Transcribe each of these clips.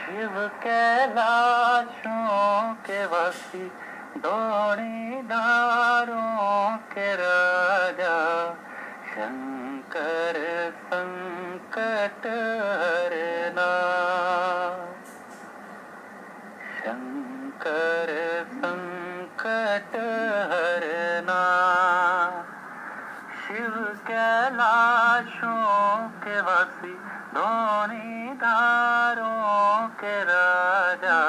शिव कैलाशों के वासी, दौड़ीदारों के राजा, शंकर संकट हरना, शंकर संकट हरना। शिव कैलाशों के वासी, दौड़ीदारों के राजा,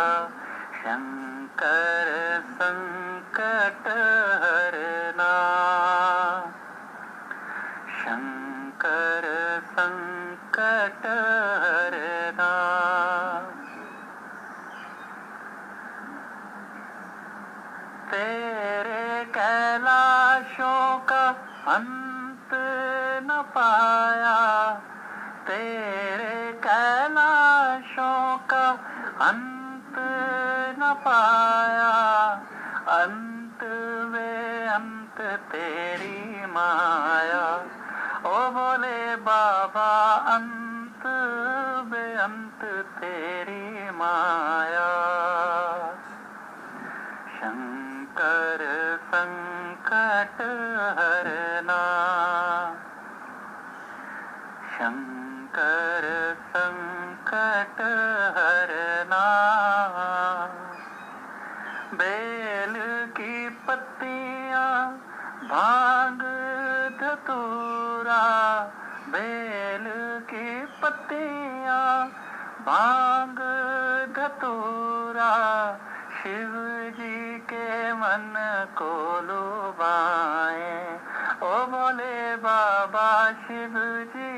शंकर संकट हरना, शंकर संकट हरना। तेरे कैलाशों का अंत न पाया, तेरे कैलाशों का अंत न पाया, अंत वे अंत तेरी माया। ओ बोले बाबा अंत वे अंत तेरी माया, शंकर संकट हरना, शंकर संकट हरना। बेल की पत्तियां, भांग धतूरा, बेल की पत्तियां, भांग धतूरा, शिव जी के मन को लुभाए। ओ बोले बाबा शिव जी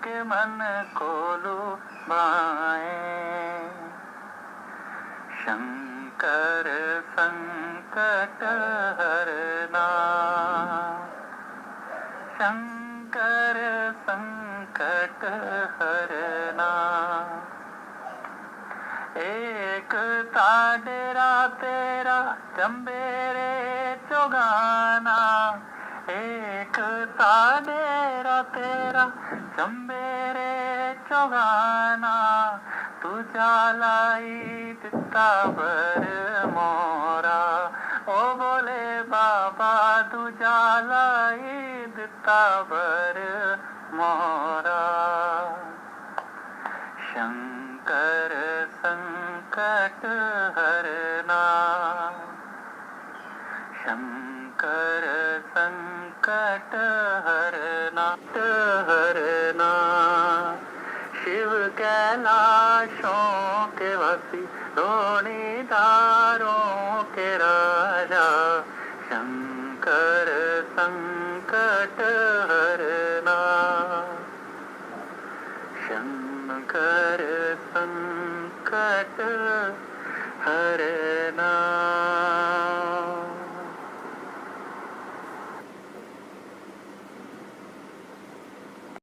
के मन को लुभाए, शंकर संकट हरना, शंकर संकट हरना। एक ताडेरा तेरा चंबेरे चौगाना, एक ताडेरा तेरा चंबेरे चौगाना, तुझा लाई दिता बर मोरा। ओ बोले बाबा तुझा लाई दिता बर मोरा, शंकर संकट हरना, शंकर संकट हरना, हरना। शिव कैलाशों के वासी, दौड़ीदारों के राजा, शंकर संकट हरना, शंकर संकट हरना।